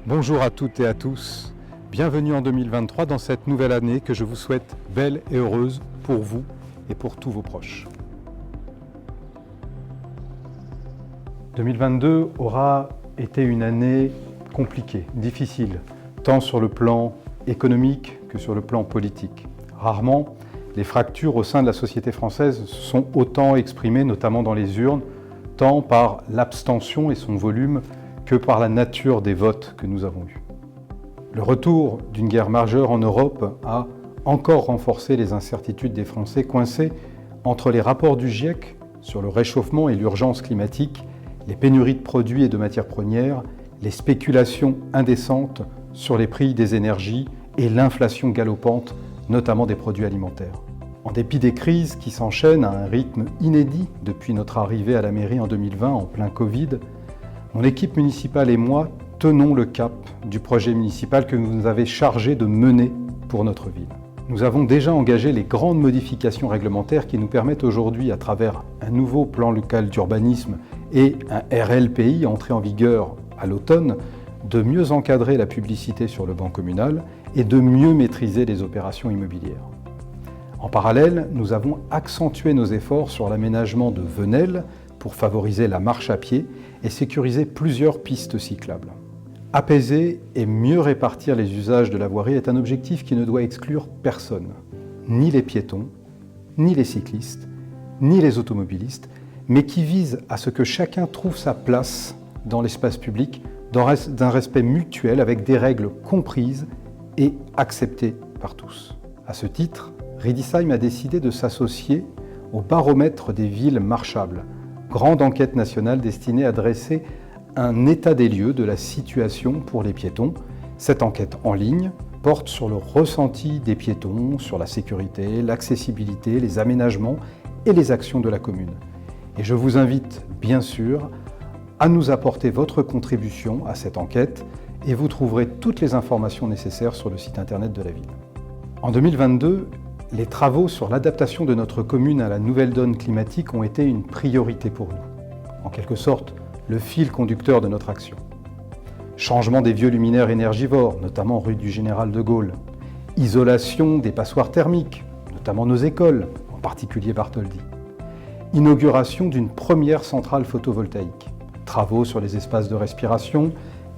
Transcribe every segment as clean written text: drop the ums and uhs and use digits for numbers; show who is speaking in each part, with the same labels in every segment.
Speaker 1: Bonjour à toutes et à tous, bienvenue en 2023 dans cette nouvelle année que je vous souhaite belle et heureuse pour vous et pour tous vos proches. 2022 aura été une année compliquée, difficile, tant sur le plan économique que sur le plan politique. Rarement, les fractures au sein de la société française se sont autant exprimées, notamment dans les urnes, tant par l'abstention et son volume que par la nature des votes que nous avons eus. Le retour d'une guerre majeure en Europe a encore renforcé les incertitudes des Français coincés entre les rapports du GIEC sur le réchauffement et l'urgence climatique, les pénuries de produits et de matières premières, les spéculations indécentes sur les prix des énergies et l'inflation galopante, notamment des produits alimentaires. En dépit des crises qui s'enchaînent à un rythme inédit depuis notre arrivée à la mairie en 2020 en plein Covid, mon équipe municipale et moi tenons le cap du projet municipal que vous nous avez chargé de mener pour notre ville. Nous avons déjà engagé les grandes modifications réglementaires qui nous permettent aujourd'hui, à travers un nouveau plan local d'urbanisme et un RLPI entré en vigueur à l'automne, de mieux encadrer la publicité sur le ban communal et de mieux maîtriser les opérations immobilières. En parallèle, nous avons accentué nos efforts sur l'aménagement de Venelle pour favoriser la marche à pied et sécuriser plusieurs pistes cyclables. Apaiser et mieux répartir les usages de la voirie est un objectif qui ne doit exclure personne, ni les piétons, ni les cyclistes, ni les automobilistes, mais qui vise à ce que chacun trouve sa place dans l'espace public d'un respect mutuel avec des règles comprises et acceptées par tous. À ce titre, Riedisheim a décidé de s'associer au baromètre des villes marchables, grande enquête nationale destinée à dresser un état des lieux de la situation pour les piétons. Cette enquête en ligne porte sur le ressenti des piétons, sur la sécurité, l'accessibilité, les aménagements et les actions de la commune. Et je vous invite bien sûr à nous apporter votre contribution à cette enquête et vous trouverez toutes les informations nécessaires sur le site internet de la ville. En 2022, les travaux sur l'adaptation de notre commune à la nouvelle donne climatique ont été une priorité pour nous. En quelque sorte, le fil conducteur de notre action. Changement des vieux luminaires énergivores, notamment rue du Général de Gaulle. Isolation des passoires thermiques, notamment nos écoles, en particulier Bartholdi. Inauguration d'une première centrale photovoltaïque. Travaux sur les espaces de respiration.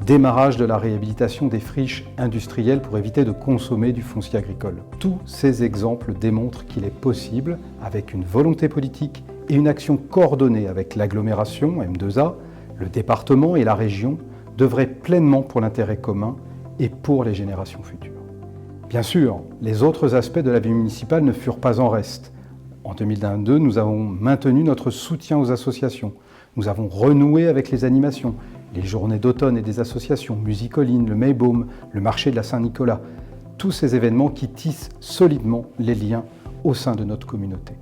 Speaker 1: Démarrage de la réhabilitation des friches industrielles pour éviter de consommer du foncier agricole. Tous ces exemples démontrent qu'il est possible, avec une volonté politique et une action coordonnée avec l'agglomération M2A, le département et la région, d'œuvrer pleinement pour l'intérêt commun et pour les générations futures. Bien sûr, les autres aspects de la vie municipale ne furent pas en reste. En 2022, nous avons maintenu notre soutien aux associations. Nous avons renoué avec les animations, les journées d'automne et des associations, Musicoline, le Maybaum, le marché de la Saint-Nicolas, tous ces événements qui tissent solidement les liens au sein de notre communauté.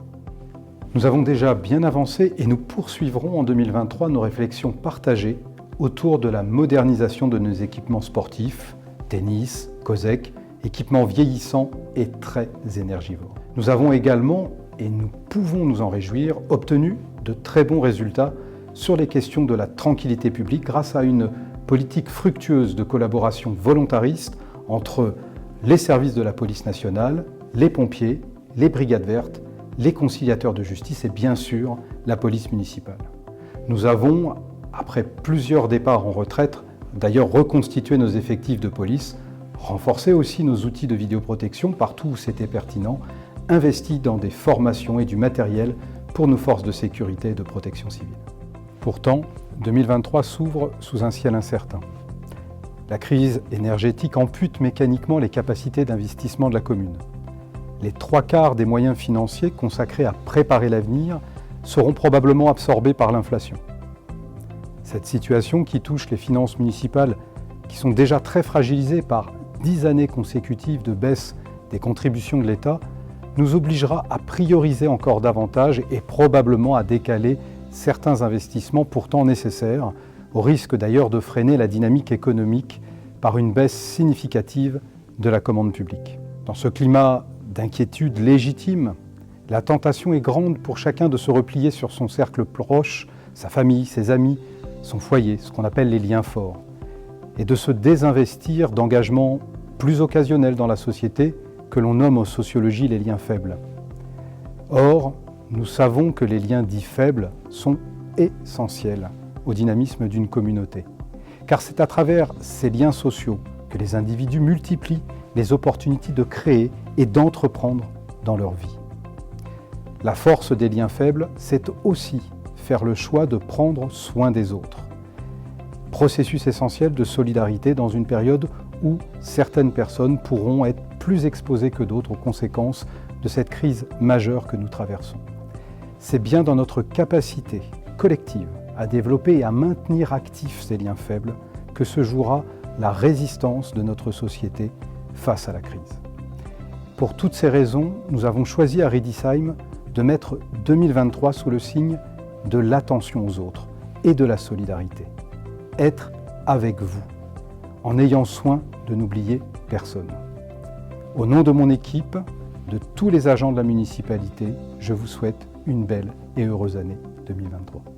Speaker 1: Nous avons déjà bien avancé et nous poursuivrons en 2023 nos réflexions partagées autour de la modernisation de nos équipements sportifs, tennis, COSEC, équipements vieillissants et très énergivores. Nous avons également, et nous pouvons nous en réjouir, obtenu de très bons résultats sur les questions de la tranquillité publique grâce à une politique fructueuse de collaboration volontariste entre les services de la police nationale, les pompiers, les brigades vertes, les conciliateurs de justice et bien sûr la police municipale. Nous avons, après plusieurs départs en retraite, d'ailleurs reconstitué nos effectifs de police, renforcé aussi nos outils de vidéoprotection partout où c'était pertinent, investi dans des formations et du matériel pour nos forces de sécurité et de protection civile. Pourtant, 2023 s'ouvre sous un ciel incertain. La crise énergétique ampute mécaniquement les capacités d'investissement de la commune. Les 3/4 des moyens financiers consacrés à préparer l'avenir seront probablement absorbés par l'inflation. Cette situation qui touche les finances municipales, qui sont déjà très fragilisées par 10 années consécutives de baisse des contributions de l'État, nous obligera à prioriser encore davantage et probablement à décaler certains investissements pourtant nécessaires, au risque d'ailleurs de freiner la dynamique économique par une baisse significative de la commande publique. Dans ce climat d'inquiétude légitime, la tentation est grande pour chacun de se replier sur son cercle proche, sa famille, ses amis, son foyer, ce qu'on appelle les liens forts. et de se désinvestir d'engagements plus occasionnels dans la société que l'on nomme en sociologie les liens faibles. Or, nous savons que les liens dits faibles sont essentiels au dynamisme d'une communauté. Car c'est à travers ces liens sociaux que les individus multiplient les opportunités de créer et d'entreprendre dans leur vie. La force des liens faibles, c'est aussi faire le choix de prendre soin des autres. Processus essentiel de solidarité dans une période où certaines personnes pourront être plus exposées que d'autres aux conséquences de cette crise majeure que nous traversons. C'est bien dans notre capacité collective à développer et à maintenir actifs ces liens faibles que se jouera la résistance de notre société face à la crise. Pour toutes ces raisons, nous avons choisi à Riedisheim de mettre 2023 sous le signe de l'attention aux autres et de la solidarité. Être avec vous, en ayant soin de n'oublier personne. Au nom de mon équipe, de tous les agents de la municipalité, je vous souhaite une belle et heureuse année 2023.